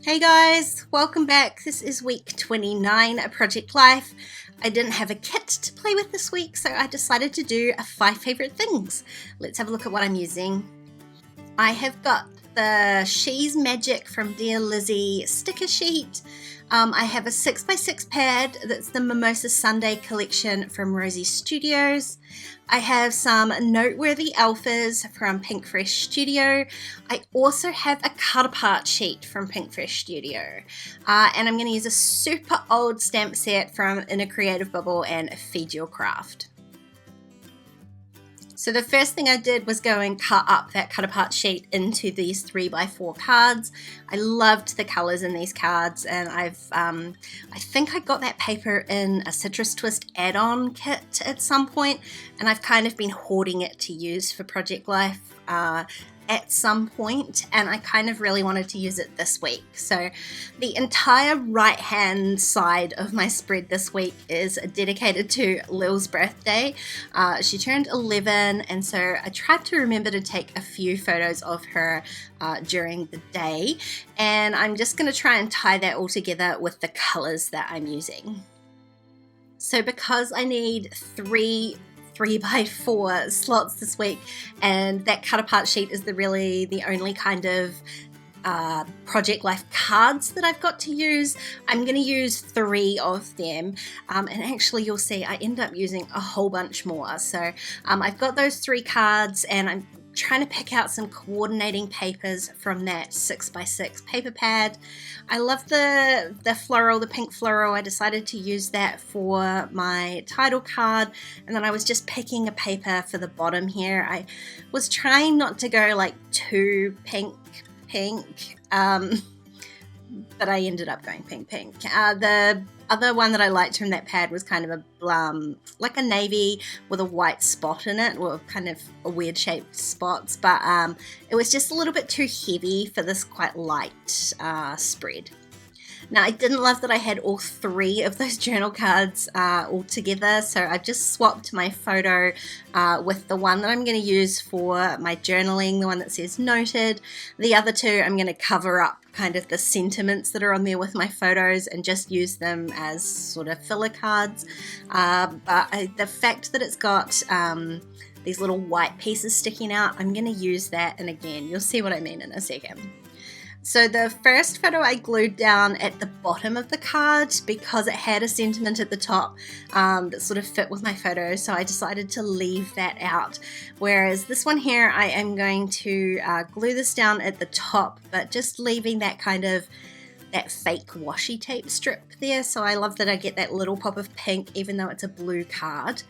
Hey guys, welcome back. This is week 29 of Project Life. I didn't have a kit to play with this week, so I decided to do a 5 favorite things. Let's have a look at what I'm using. I have got the She's Magic from dearlydee sticker sheet. I have a 6x6 pad that's the Mimosa Sunday collection from Rosie Studios. I have some Noteworthy Alphas from Pink Fresh Studio. I also have a cut apart sheet from Pink Fresh Studio. And I'm going to use a super old stamp set from Inner Creative Bubble and Feed Your Craft. So the first thing I did was go and cut up that cut apart sheet into these 3x4 cards. I loved the colors in these cards, and I think I got that paper in a Citrus Twist add-on kit at some point, and I've kind of been hoarding it to use for Project Life at some point, and I kind of really wanted to use it this week. So the entire right hand side of my spread this week is dedicated to Lil's birthday. She turned 11, and so I tried to remember to take a few photos of her during the day, and I'm just going to try and tie that all together with the colors that I'm using. So because I need 3x4 slots this week, and that cut apart sheet is really the only kind of Project Life cards that I've got to use, I'm going to use 3 of them, and actually you'll see I end up using a whole bunch more. So I've got those 3 cards, and I'm trying to pick out some coordinating papers from that 6x6 paper pad. I love the floral, the pink floral. I decided to use that for my title card, and then I was just picking a paper for the bottom here. I was trying not to go like too pink, but I ended up going pink. The other one that I liked from that pad was kind of a like a navy with a white spot in it, or kind of a weird shaped spots, but it was just a little bit too heavy for this quite light spread. Now, I didn't love that I had all 3 of those journal cards all together, so I just swapped my photo with the one that I'm going to use for my journaling, the one that says noted. The other 2, I'm going to cover up kind of the sentiments that are on there with my photos and just use them as sort of filler cards. The fact that it's got these little white pieces sticking out, I'm going to use that, and again, you'll see what I mean in a second. So the first photo I glued down at the bottom of the card because it had a sentiment at the top that sort of fit with my photo, so I decided to leave that out. Whereas this one here, I am going to glue this down at the top, but just leaving that kind of that fake washi tape strip there. So I love that I get that little pop of pink even though it's a blue card.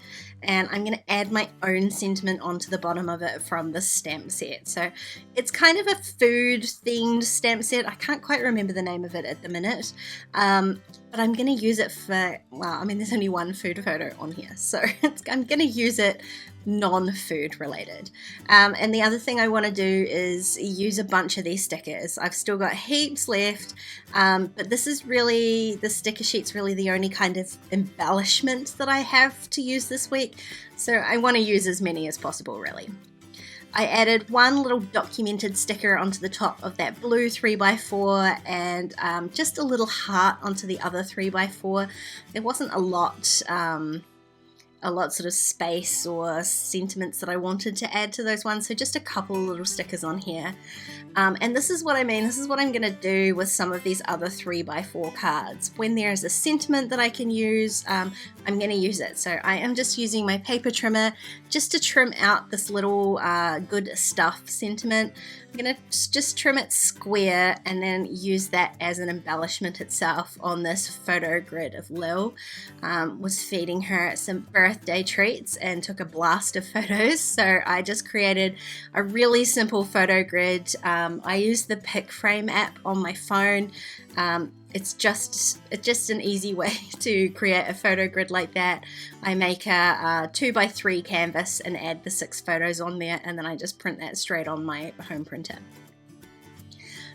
And I'm going to add my own sentiment onto the bottom of it from the stamp set. So it's kind of a food themed stamp set. I can't quite remember the name of it at the minute. But I'm going to use it for, well, I mean, there's only one food photo on here. So I'm going to use it non-food related. And the other thing I want to do is use a bunch of these stickers. I've still got heaps left, but this is really, the sticker sheet's really the only kind of embellishment that I have to use this week. So I want to use as many as possible, really. I added one little documented sticker onto the top of that blue 3x4 and just a little heart onto the other 3x4. There wasn't a lot sort of space or sentiments that I wanted to add to those ones, so just a couple little stickers on here. And this is what I mean, this is what I'm going to do with some of these other 3x4 cards. When there is a sentiment that I can use, I'm going to use it. So I am just using my paper trimmer just to trim out this little good stuff sentiment. I'm going to just trim it square and then use that as an embellishment itself on this photo grid of Lil. Was feeding her some birthday treats and took a blast of photos, so I just created a really simple photo grid. I use the PicFrame app on my phone. It's just an easy way to create a photo grid like that. I make a 2x3 canvas and add the 6 photos on there, and then I just print that straight on my home printer.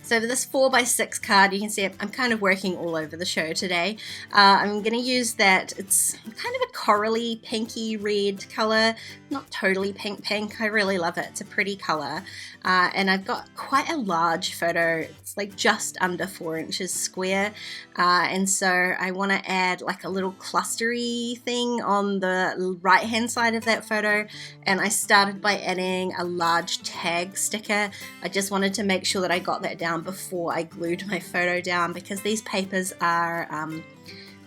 So for this 4x6 card, you can see I'm kind of working all over the show today. I'm going to use that, it's kind of a corally pinky red color, not totally pink. I really love it. It's a pretty color. And I've got quite a large photo. It's like just under 4 inches square. And so I want to add like a little clustery thing on the right hand side of that photo. And I started by adding a large tag sticker. I just wanted to make sure that I got that down before I glued my photo down, because these papers are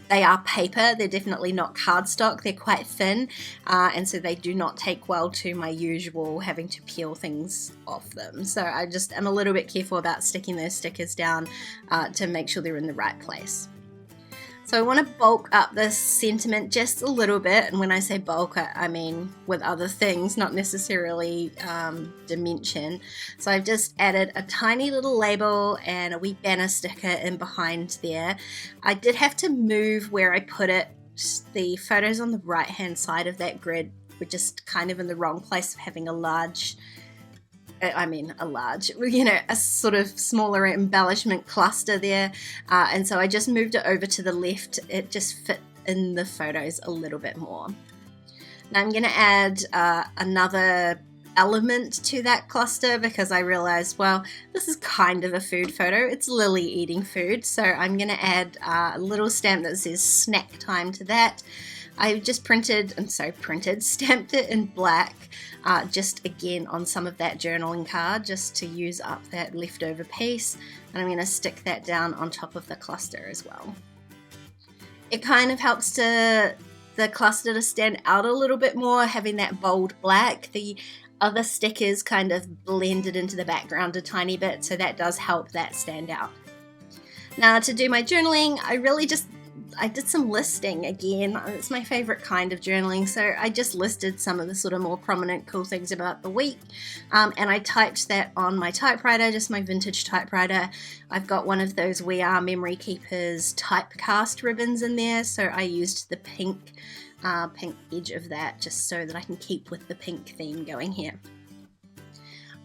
they are paper. They're definitely not cardstock. They're quite thin, and so they do not take well to my usual having to peel things off them. So I just am a little bit careful about sticking those stickers down to make sure they're in the right place. So I want to bulk up this sentiment just a little bit, and when I say bulk, I mean with other things, not necessarily dimension. So I've just added a tiny little label and a wee banner sticker in behind there. I did have to move where I put it. The photos on the right hand side of that grid were just kind of in the wrong place of having a sort of smaller embellishment cluster there, and so I just moved it over to the left. It just fit in the photos a little bit more. Now I'm going to add another element to that cluster, because I realized, well, this is kind of a food photo. It's Lily eating food, so I'm going to add a little stamp that says snack time to that. I just stamped it in black, just again on some of that journaling card, just to use up that leftover piece, and I'm going to stick that down on top of the cluster as well. It kind of helps the cluster to stand out a little bit more, having that bold black. The other stickers kind of blended into the background a tiny bit, so that does help that stand out. Now to do my journaling, I did some listing again. It's my favorite kind of journaling, so I just listed some of the sort of more prominent cool things about the week, and I typed that on my typewriter, just my vintage typewriter. I've got one of those We Are Memory Keepers typecast ribbons in there, so I used the pink edge of that just so that I can keep with the pink theme going here.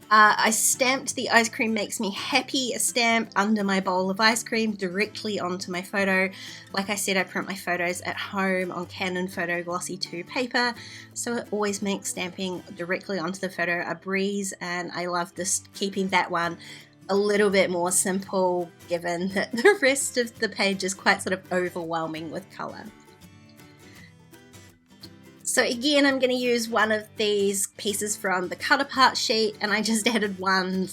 I stamped the Ice Cream Makes Me Happy stamp under my bowl of ice cream directly onto my photo. Like I said, I print my photos at home on Canon Photo Glossy 2 paper, so it always makes stamping directly onto the photo a breeze, and I love this, keeping that one a little bit more simple, given that the rest of the page is quite sort of overwhelming with colour. So again, I'm going to use one of these pieces from the cut apart sheet, and I just added one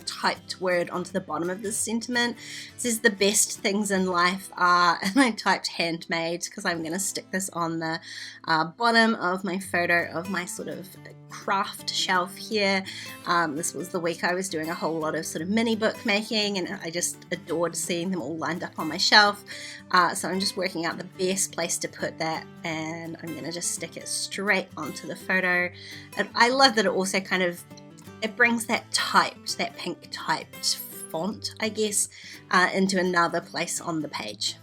typed word onto the bottom of this sentiment. This is the best things in life are, and I typed handmade because I'm going to stick this on the bottom of my photo of my sort of craft shelf here. This was the week I was doing a whole lot of sort of mini bookmaking, and I just adored seeing them all lined up on my shelf. So I'm just working out the best place to put that, and I'm going to just stick it straight onto the photo. And I love that it also kind of, it brings that pink typed font, I guess, into another place on the page.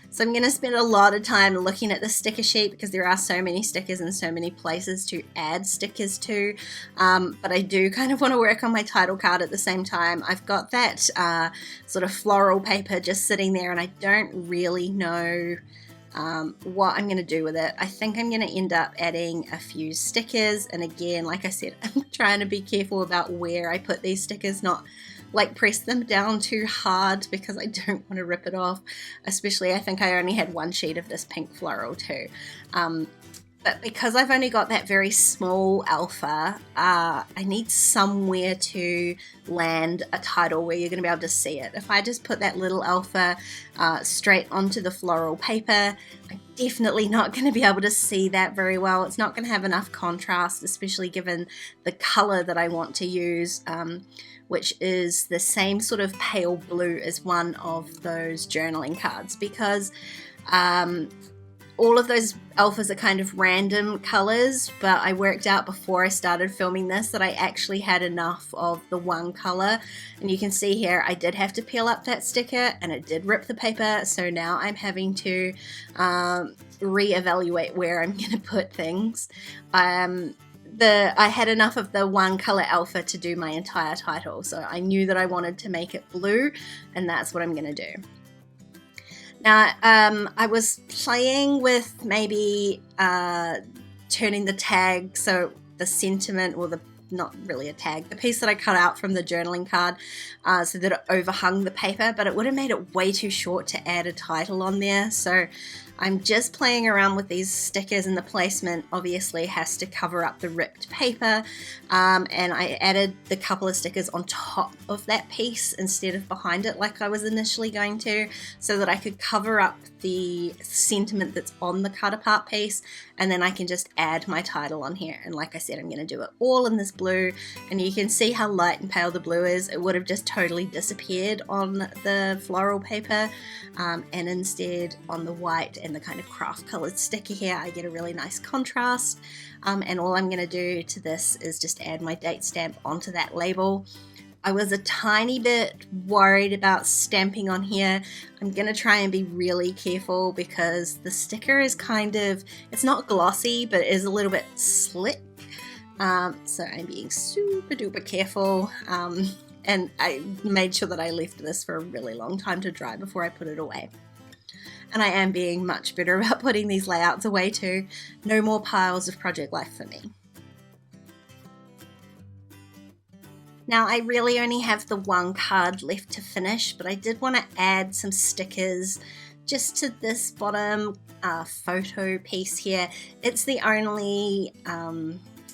So I'm going to spend a lot of time looking at the sticker sheet because there are so many stickers and so many places to add stickers to, but I do kind of want to work on my title card at the same time. I've got that sort of floral paper just sitting there, and I don't really know what I'm going to do with it. I think I'm going to end up adding a few stickers, and again, like I said, I'm trying to be careful about where I put these stickers, not like press them down too hard because I don't want to rip it off. Especially, I think I only had one sheet of this pink floral too. But because I've only got that very small alpha, I need somewhere to land a title where you're going to be able to see it. If I just put that little alpha straight onto the floral paper, I'm definitely not going to be able to see that very well. It's not going to have enough contrast, especially given the color that I want to use, which is the same sort of pale blue as one of those journaling cards, because all of those alphas are kind of random colors, but I worked out before I started filming this that I actually had enough of the one color. And you can see here, I did have to peel up that sticker and it did rip the paper. So now I'm having to reevaluate where I'm going to put things. I had enough of the one color alpha to do my entire title. So I knew that I wanted to make it blue, and that's what I'm going to do. Now, I was playing with maybe turning the tag, so the sentiment, or the, not really a tag, the piece that I cut out from the journaling card, so that it overhung the paper, but it would have made it way too short to add a title on there. So I'm just playing around with these stickers, and the placement obviously has to cover up the ripped paper, and I added the couple of stickers on top of that piece instead of behind it like I was initially going to, so that I could cover up the sentiment that's on the cut apart piece, and then I can just add my title on here. And like I said, I'm going to do it all in this blue, and you can see how light and pale the blue is. It would have just totally disappeared on the floral paper, and instead on the white and the kind of craft colored sticker here, I get a really nice contrast. And all I'm going to do to this is just add my date stamp onto that label. I was a tiny bit worried about stamping on here. I'm going to try and be really careful because the sticker is kind of, it's not glossy, but it is a little bit slick. So I'm being super duper careful. And I made sure that I left this for a really long time to dry before I put it away. And I am being much better about putting these layouts away too. No more piles of project life for me. Now, I really only have the one card left to finish, but I did want to add some stickers just to this bottom photo piece here. It's the only,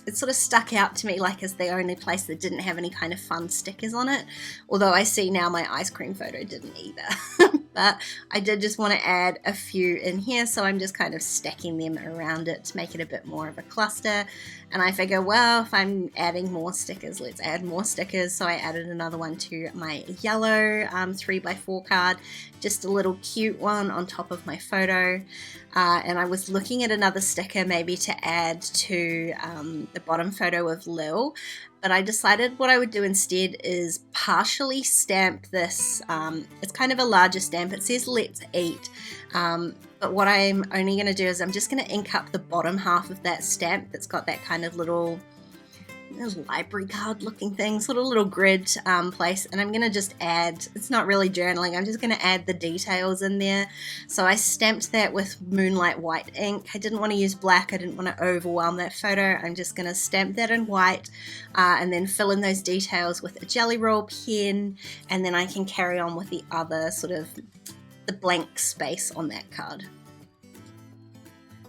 it sort of stuck out to me like as the only place that didn't have any kind of fun stickers on it. Although I see now my ice cream photo didn't either. But I did just want to add a few in here, so I'm just kind of stacking them around it to make it a bit more of a cluster. And I figure, well, if I'm adding more stickers, let's add more stickers. So I added another one to my yellow 3x4 card, just a little cute one on top of my photo. And I was looking at another sticker maybe to add to the bottom photo of Lil, but I decided what I would do instead is partially stamp this. It's kind of a larger stamp. It says let's eat. But what I'm only going to do is I'm just going to ink up the bottom half of that stamp that's got that kind of little library card looking thing, sort of little grid place, and I'm going to just add, it's not really journaling, I'm just going to add the details in there. So I stamped that with Moonlight white ink. I didn't want to use black, I didn't want to overwhelm that photo. I'm just going to stamp that in white and then fill in those details with a jelly roll pen, and then I can carry on with the other sort of the blank space on that card.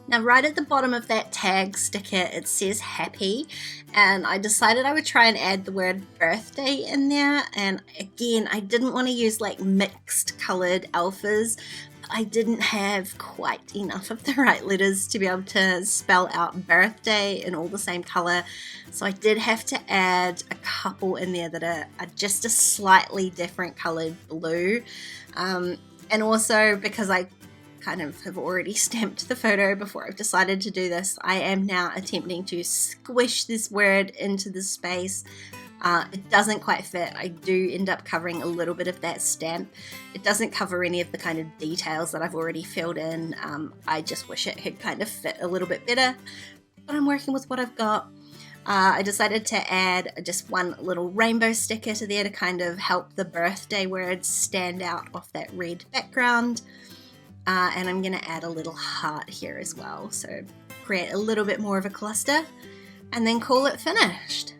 Now right at the bottom of that tag sticker it says happy, and I decided I would try and add the word birthday in there. And again, I didn't want to use like mixed colored alphas, but I didn't have quite enough of the right letters to be able to spell out birthday in all the same color. So I did have to add a couple in there that are just a slightly different colored blue. And also because I kind of have already stamped the photo before I've decided to do this, I am now attempting to squish this word into the space. It doesn't quite fit. I do end up covering a little bit of that stamp. It doesn't cover any of the kind of details that I've already filled in. I just wish it had kind of fit a little bit better, but I'm working with what I've got. I decided to add just one little rainbow sticker to there to kind of help the birthday words stand out off that red background. And I'm going to add a little heart here as well, so create a little bit more of a cluster and then call it finished.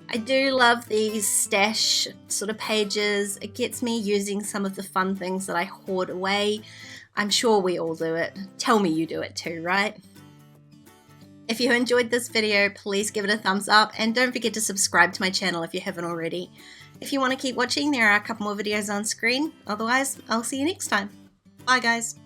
I do love these stash sort of pages. It gets me using some of the fun things that I hoard away. I'm sure we all do it. Tell me you do it too, right? If you enjoyed this video, please give it a thumbs up and don't forget to subscribe to my channel if you haven't already. If you want to keep watching, there are a couple more videos on screen. Otherwise, I'll see you next time. Bye guys.